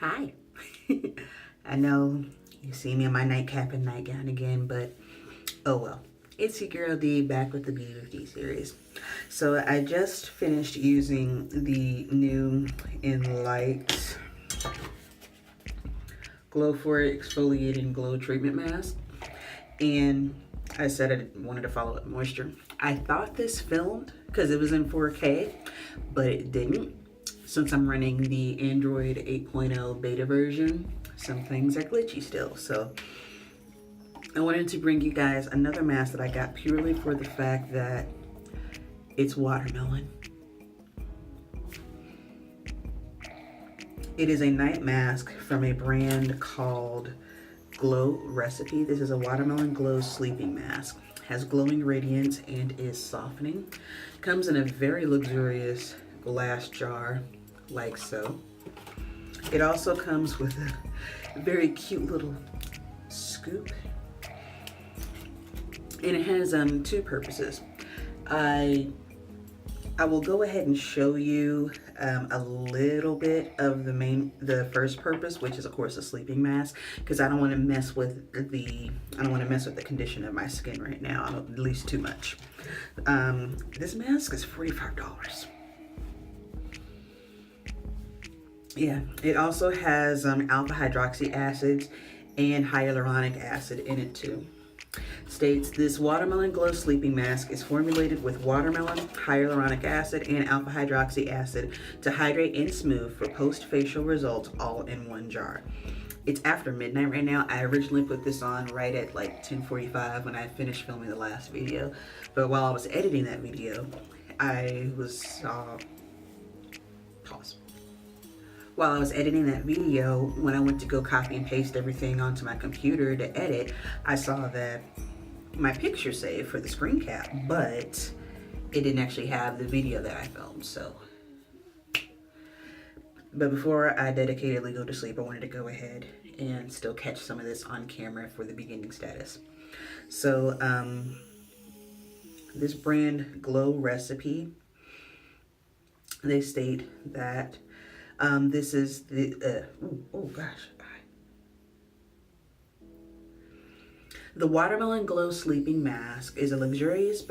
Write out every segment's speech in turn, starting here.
Hi. I know you see me in my nightcap and nightgown again, but oh well. It's your girl D back with the Beauty with D series. So I just finished using the new Enlight Glow for Exfoliating Glow Treatment Mask. And I said I wanted to follow up moisture. I thought this filmed because it was in 4K, but it didn't. Since I'm running the Android 8.0 beta version, some things are glitchy still. So I wanted to bring you guys another mask that I got purely for the fact that it's watermelon. It is a night mask from a brand called Glow Recipe. This is a watermelon glow sleeping mask. Has glowing radiance and is softening. Comes in a very luxurious glass jar like so. It also comes with a very cute little scoop, and it has two purposes. I will go ahead and show you a little bit of the first purpose, which is of course a sleeping mask, because I don't want to mess with the condition of my skin right now, at least too much. This mask is $45. Yeah, it also has alpha hydroxy acids and hyaluronic acid in it too. States this watermelon glow sleeping mask is formulated with watermelon, hyaluronic acid, and alpha hydroxy acid to hydrate and smooth for post-facial results all in one jar. It's after midnight right now. I originally put this on right at like 10:45 when I finished filming the last video, but while I was editing that video, While I was editing that video, when I went to go copy and paste everything onto my computer to edit, I saw that my picture saved for the screen cap, but it didn't actually have the video that I filmed, so. But before I dedicatedly go to sleep, I wanted to go ahead and still catch some of this on camera for the beginning status. So, this brand Glow Recipe, they state that this is the, The Watermelon Glow Sleeping Mask is a luxuriously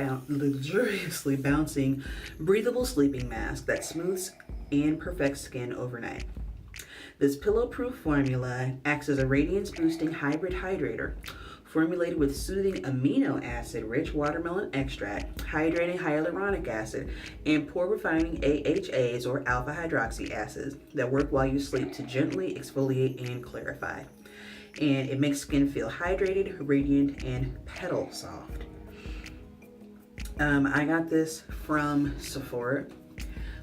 bouncing, breathable sleeping mask that smooths and perfects skin overnight. This pillow-proof formula acts as a radiance-boosting hybrid hydrator, formulated with soothing amino acid-rich watermelon extract, hydrating hyaluronic acid, and pore-refining AHAs or alpha hydroxy acids that work while you sleep to gently exfoliate and clarify. And it makes skin feel hydrated, radiant, and petal soft. I got this from Sephora.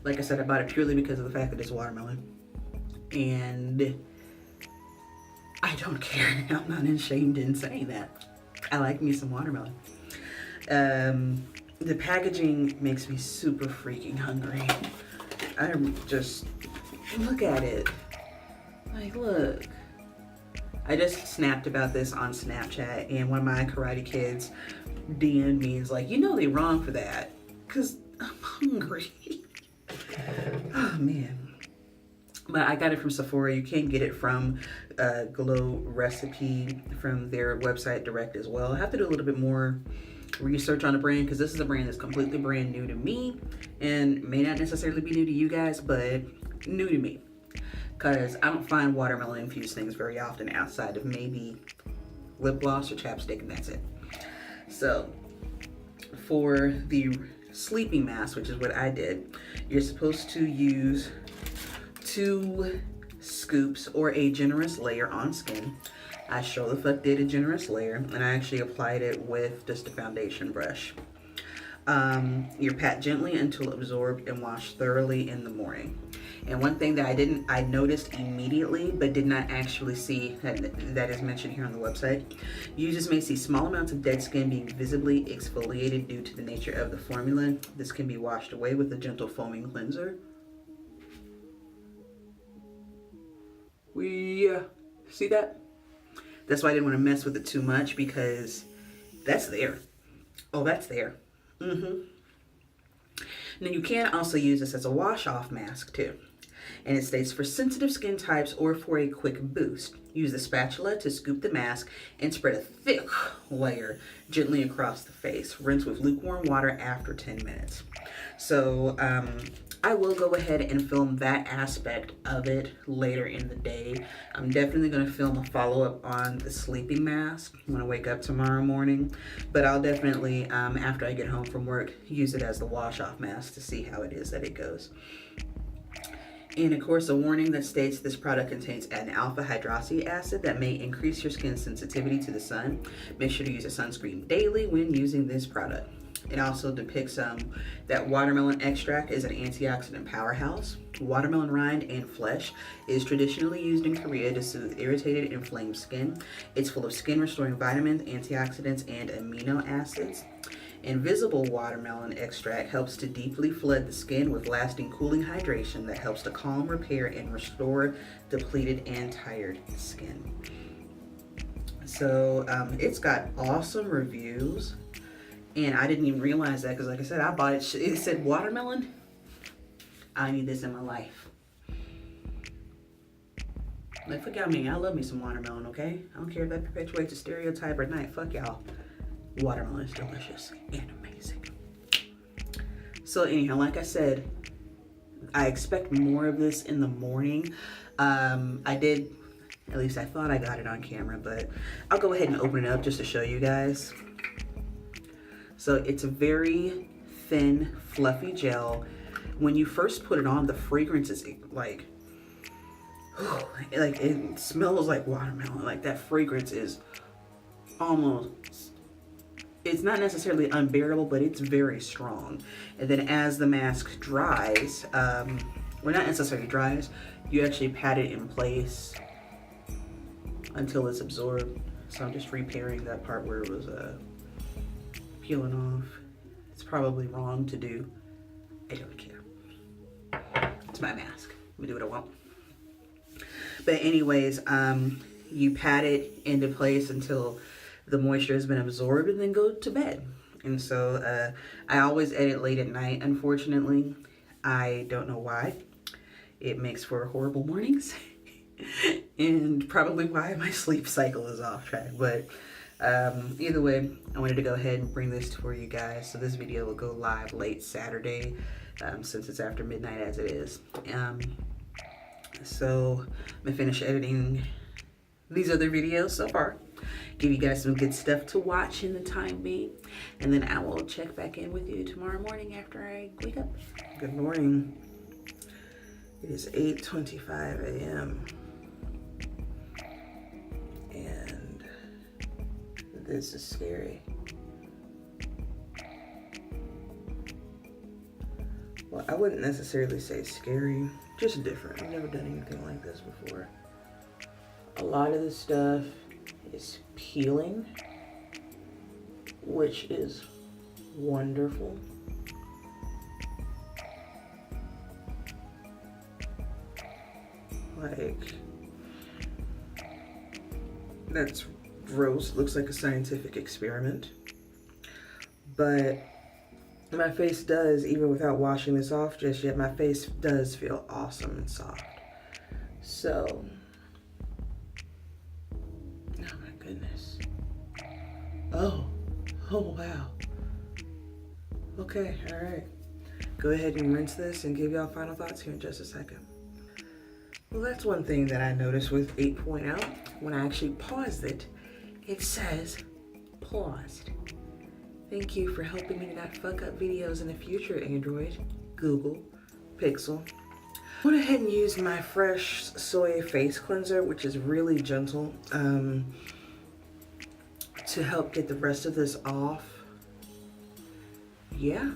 Like I said, I bought it purely because of the fact that it's watermelon. And I don't care. I'm not ashamed in saying that. I like me some watermelon. The packaging makes me super freaking hungry. I'm just, look at it. Like, look. I just snapped about this on Snapchat, and one of my karate kids DM'd me and was like, you know they wrong for that, because I'm hungry. Oh, man. But I got it from Sephora. You can get it from Glow Recipe from their website direct as well. I have to do a little bit more research on the brand because this is a brand that's completely brand new to me and may not necessarily be new to you guys, but new to me. Because I don't find watermelon infused things very often outside of maybe lip gloss or chapstick, and that's it. So for the sleeping mask, which is what I did, you're supposed to use 2 scoops or a generous layer on skin. I sure the fuck did a generous layer, and I actually applied it with just a foundation brush. You pat gently until absorbed and wash thoroughly in the morning. And one thing that I noticed immediately but did not actually see that is mentioned here on the website, users may see small amounts of dead skin being visibly exfoliated due to the nature of the formula. This can be washed away with a gentle foaming cleanser. See that? That's why I didn't want to mess with it too much, because that's there. Oh, that's there. Now you can also use this as a wash-off mask too. And it states, for sensitive skin types or for a quick boost, use the spatula to scoop the mask and spread a thick layer gently across the face. Rinse with lukewarm water after 10 minutes. So I will go ahead and film that aspect of it later in the day. I'm definitely going to film a follow-up on the sleeping mask when I wake up tomorrow morning. But I'll definitely, after I get home from work, use it as the wash-off mask to see how it is that it goes. And of course, a warning that states this product contains an alpha hydroxy acid that may increase your skin's sensitivity to the sun. Make sure to use a sunscreen daily when using this product. It also depicts that watermelon extract is an antioxidant powerhouse. Watermelon rind and flesh is traditionally used in Korea to soothe irritated, inflamed skin. It's full of skin-restoring vitamins, antioxidants, and amino acids. Invisible watermelon extract helps to deeply flood the skin with lasting cooling hydration that helps to calm, repair, and restore depleted and tired skin. So it's got awesome reviews. And I didn't even realize that because, like I said, I bought it. It said watermelon. I need this in my life. Like, fuck y'all mean. I love me some watermelon, okay? I don't care if that perpetuates a stereotype or not. Fuck y'all. Watermelon is delicious and amazing. So anyhow, like I said, I expect more of this in the morning. I did, at least I thought I got it on camera, but I'll go ahead and open it up just to show you guys. So it's a very thin, fluffy gel. When you first put it on, the fragrance is like it smells like watermelon. Like that fragrance is almost, it's not necessarily unbearable, but it's very strong. And then as the mask dries, well, not necessarily dries, you actually pat it in place until it's absorbed. So I'm just repairing that part where it was peeling off. It's probably wrong to do. I don't care. It's my mask. I'm gonna do what I want. But anyways, you pat it into place until the moisture has been absorbed and then go to bed. And so I always edit late at night, unfortunately. I don't know why. It makes for horrible mornings and probably why my sleep cycle is off track. But either way, I wanted to go ahead and bring this for you guys. So this video will go live late Saturday, since it's after midnight as it is. So I'm gonna finish editing these other videos so far, give you guys some good stuff to watch in the time being, and then I will check back in with you tomorrow morning after I wake up. Good morning. It is 8:25 a.m. and this is scary. Well, I wouldn't necessarily say scary, just different. I've never done anything like this before. A lot of the stuff is peeling, which is wonderful. Like, that's gross. It looks like a scientific experiment. But my face does, even without washing this off just yet, my face does feel awesome and soft. So, oh my goodness. Oh wow. Okay, all right. Go ahead and rinse this and give y'all final thoughts here in just a second. Well, that's one thing that I noticed with 8.0. When I actually paused it, it says paused. Thank you for helping me to not fuck up videos in the future, Android, Google, Pixel. I went ahead and used my fresh soy face cleanser, which is really gentle, to help get the rest of this off. Yeah,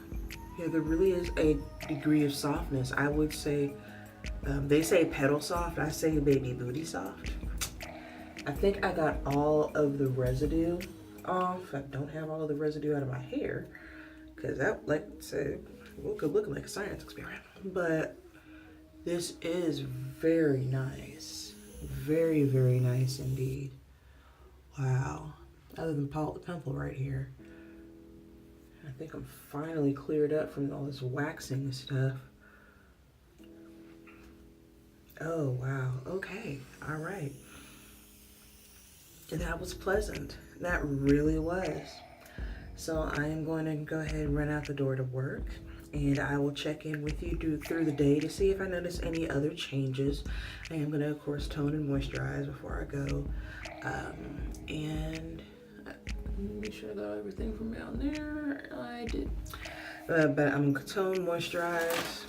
there really is a degree of softness. I would say, they say pedal soft, I say baby booty soft. I think I got all of the residue off. I don't have all of the residue out of my hair, because that, like I said, could look like a science experiment. But this is very nice. Very, very nice indeed. Wow. Other than the pimple right here. I think I'm finally cleared up from all this waxing stuff. Oh, wow. Okay. All right. That was pleasant. That really was. So I am going to go ahead and run out the door to work, and I will check in with you through the day to see if I notice any other changes. I am going to, of course, tone and moisturize before I go. And be sure I got everything from down there. I did. But I'm going to tone, moisturize,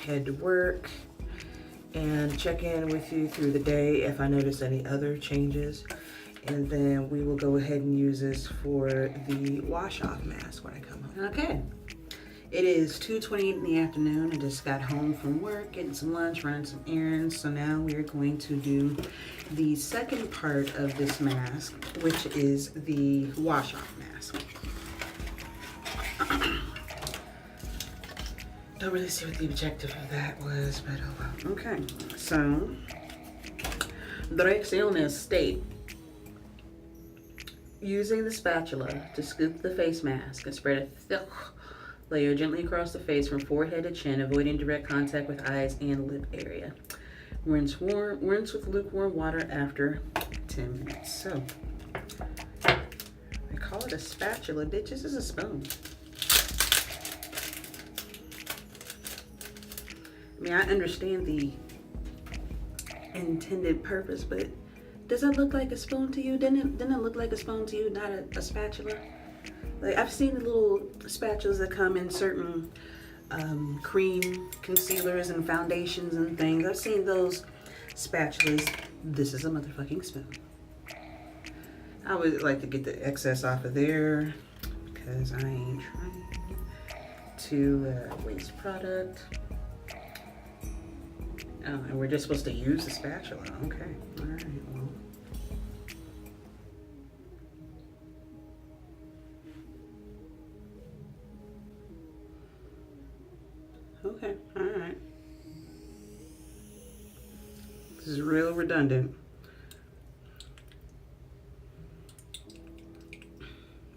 head to work, and check in with you through the day if I notice any other changes. And then we will go ahead and use this for the wash off mask when I come home. Okay, it is 2:28 in the afternoon. I just got home from work, getting some lunch, running some errands. So now we're going to do the second part of this mask, which is the wash off mask. Don't really see what the objective of that was, but oh well. Okay, so direcciones state, using the spatula to scoop the face mask and spread a thick layer gently across the face from forehead to chin, avoiding direct contact with eyes and lip area. Rinse with lukewarm water after 10 minutes. So, I call it a spatula, bitch. This is a spoon. I mean, I understand the intended purpose, but does it look like a spoon to you? Didn't it look like a spoon to you, not a spatula? Like, I've seen the little spatulas that come in certain cream concealers and foundations and things. I've seen those spatulas. This is a motherfucking spoon. I would like to get the excess off of there because I ain't trying to waste product. Oh, and we're just supposed to use the spatula. Okay, all right, well. Okay, all right. This is real redundant.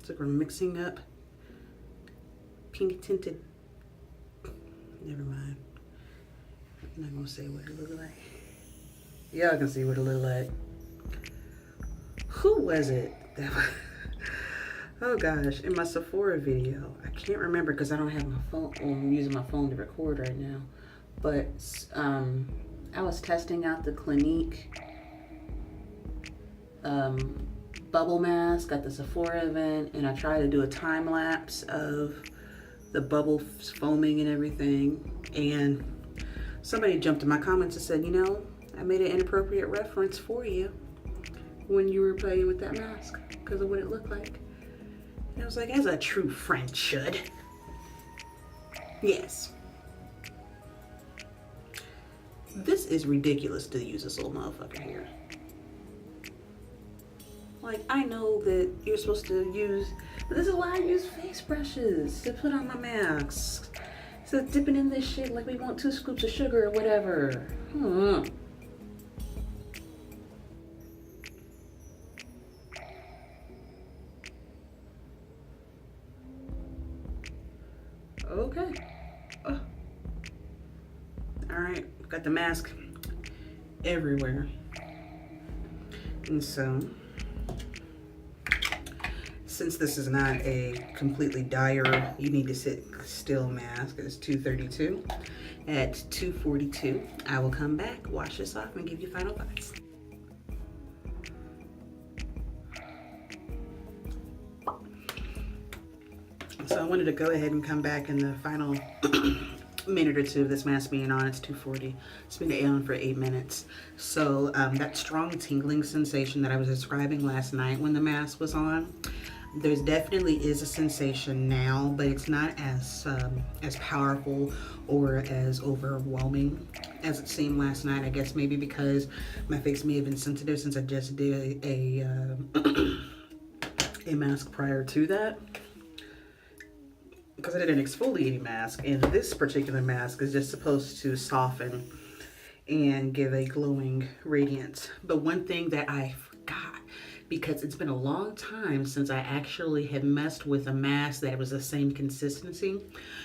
It's like we're mixing up pink tinted. Never mind. I'm not gonna say what it looked like. Y'all can see what it looked like. Who was it that was, oh gosh, in my Sephora video, I can't remember because I don't have my phone, I'm using my phone to record right now, but I was testing out the Clinique bubble mask at the Sephora event, and I tried to do a time lapse of the bubble foaming and everything, and somebody jumped in my comments and said, you know, I made an inappropriate reference for you when you were playing with that mask because of what it looked like. And I was like, as a true friend should. Yes. This is ridiculous to use this little motherfucker here. Like, I know that you're supposed to use, but this is why I use face brushes to put on my masks. So dipping in this shit like we want 2 scoops of sugar or whatever. Okay. Oh. All right, got the mask everywhere. And so, since this is not a completely dire, you need to sit still mask, it's 2:32. At 2:42, I will come back, wash this off, and give you final thoughts. So I wanted to go ahead and come back in the final minute or two of this mask being on. It's 2:40. It's been on for 8 minutes. So that strong tingling sensation that I was describing last night when the mask was on, there's definitely is a sensation now, but it's not as powerful or as overwhelming as it seemed last night. I guess maybe because my face may have been sensitive since I just did a mask prior to that. Because I did an exfoliating mask, and this particular mask is just supposed to soften and give a glowing radiance. But one thing that I forgot, because it's been a long time since I actually had messed with a mask that was the same consistency.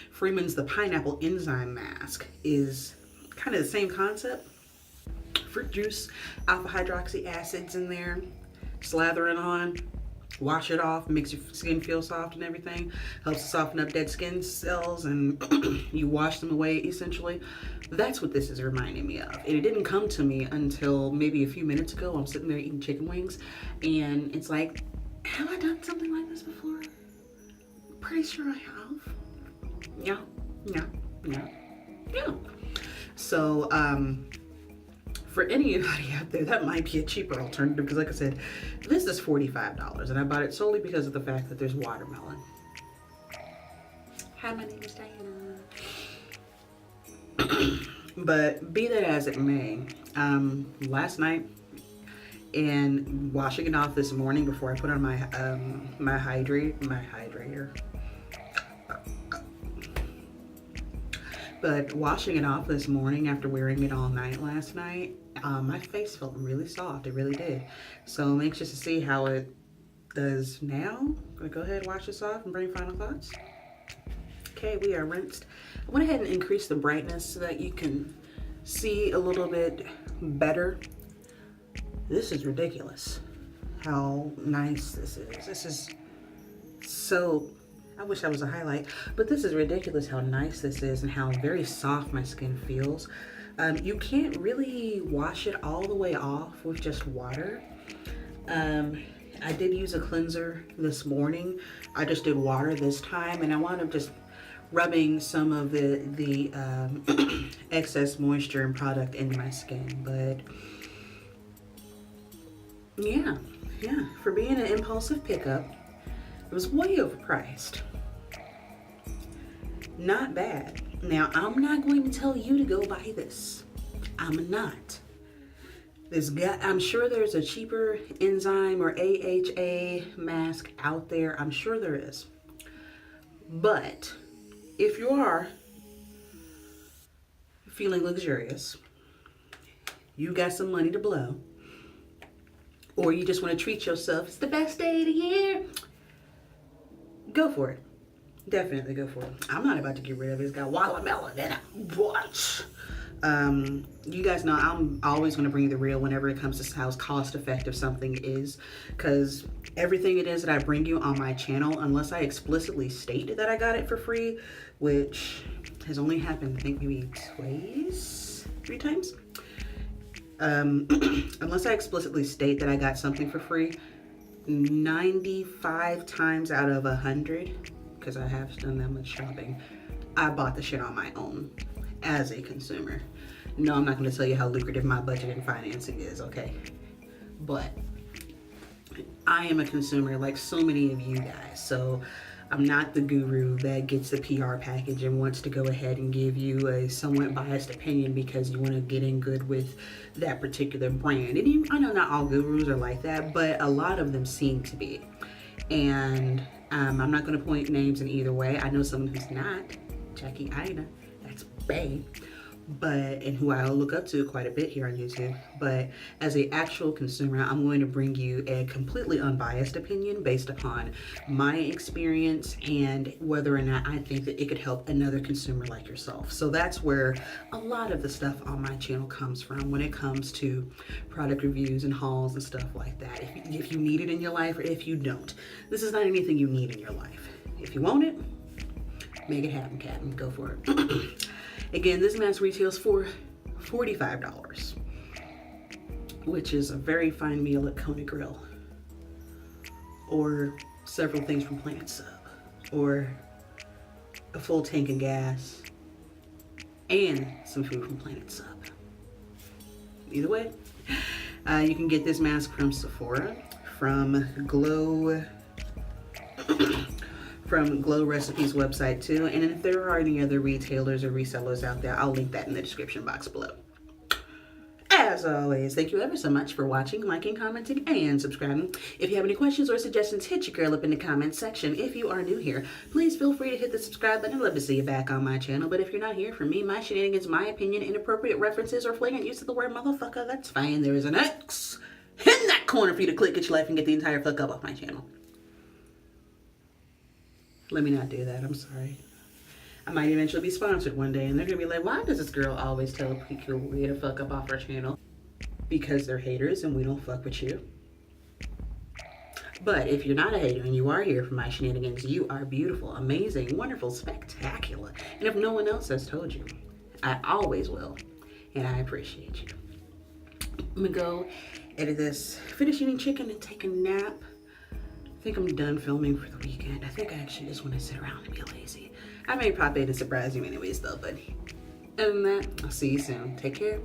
Freeman's the pineapple enzyme mask is kind of the same concept. fruit juice, alpha hydroxy acids in there. Slather it on, wash it off, makes your skin feel soft and everything. Helps to soften up dead skin cells, and you wash them away essentially. That's what this is reminding me of. And it didn't come to me until maybe a few minutes ago. I'm sitting there eating chicken wings, and it's like, have I done something like this before? Pretty sure I have. Yeah. So, for anybody out there, that might be a cheaper alternative, because like I said, this is $45, and I bought it solely because of the fact that there's watermelon. Hi, my name is Diana. But be that as it may, last night and washing it off this morning before I put on my my hydrator. But washing it off this morning after wearing it all night last night, my face felt really soft. It really did. So I'm anxious to see how it does now. I'm gonna go ahead and wash this off and bring final thoughts. Okay, we are rinsed. I went ahead and increased the brightness so that you can see a little bit better. This is ridiculous how nice this is. This is so, I wish that was a highlight, but this is ridiculous how nice this is and how very soft my skin feels. You can't really wash it all the way off with just water. I did use a cleanser this morning. I just did water this time, and I wound up just rubbing some of the excess moisture and product into my skin. But yeah, for being an impulsive pickup, it was way overpriced. Not bad. Now, I'm not going to tell you to go buy this. I'm not. I'm sure there's a cheaper enzyme or AHA mask out there. I'm sure there is. But if you are feeling luxurious, you got some money to blow, or you just want to treat yourself, it's the best day of the year, go for it. Definitely go for it. I'm not about to get rid of it. It's got watermelon in it. What? You guys know I'm always going to bring you the real whenever it comes to how cost effective something is, because everything it is that I bring you on my channel, unless I explicitly state that I got it for free, which has only happened, I think, maybe three times. Unless I explicitly state that I got something for free, 95 times out of 100, because I have done that much shopping, I bought the shit on my own as a consumer. No, I'm not going to tell you how lucrative my budget and financing is, okay? But I am a consumer like so many of you guys, so I'm not the guru that gets the PR package and wants to go ahead and give you a somewhat biased opinion because you want to get in good with that particular brand. And even, I know not all gurus are like that, but a lot of them seem to be. And I'm not going to point names in either way. I know someone who's not, Jackie Ina, that's bae, and who I look up to quite a bit here on YouTube. But as an actual consumer, I'm going to bring you a completely unbiased opinion based upon my experience and whether or not I think that it could help another consumer like yourself. So that's where a lot of the stuff on my channel comes from when it comes to product reviews and hauls and stuff like that. If you need it in your life, or if you don't. This is not anything you need in your life. If you want it, make it happen, Captain. Go for it. Again, this mask retails for $45, which is a very fine meal at Kona Grill, or several things from Planet Sub, or a full tank of gas, and some food from Planet Sub. Either way, you can get this mask from Sephora, from Glow Recipes website too, and if there are any other retailers or resellers out there, I'll link that in the description box below. As always, thank you ever so much for watching, liking, commenting, and subscribing. If you have any questions or suggestions, hit your girl up in the comments section. If you are new here, please feel free to hit the subscribe button. I'd love to see you back on my channel. But if you're not here for me, my shenanigans, my opinion, inappropriate references, or flagrant use of the word motherfucker, that's fine. There is an X in that corner for you to click, get your life, and get the entire fuck up off my channel. Let me not do that. I'm sorry. I might eventually be sponsored one day, and they're going to be like, why does this girl always tell people to fuck up off her channel? because they're haters and we don't fuck with you. But if you're not a hater and you are here for my shenanigans, you are beautiful, amazing, wonderful, spectacular. And if no one else has told you, I always will. And I appreciate you. I'm gonna go edit this, finish eating chicken and take a nap. I think I'm done filming for the weekend. I think I actually just want to sit around and be lazy. I may pop in and surprise you anyways though, but other than that, I'll see you soon. Take care.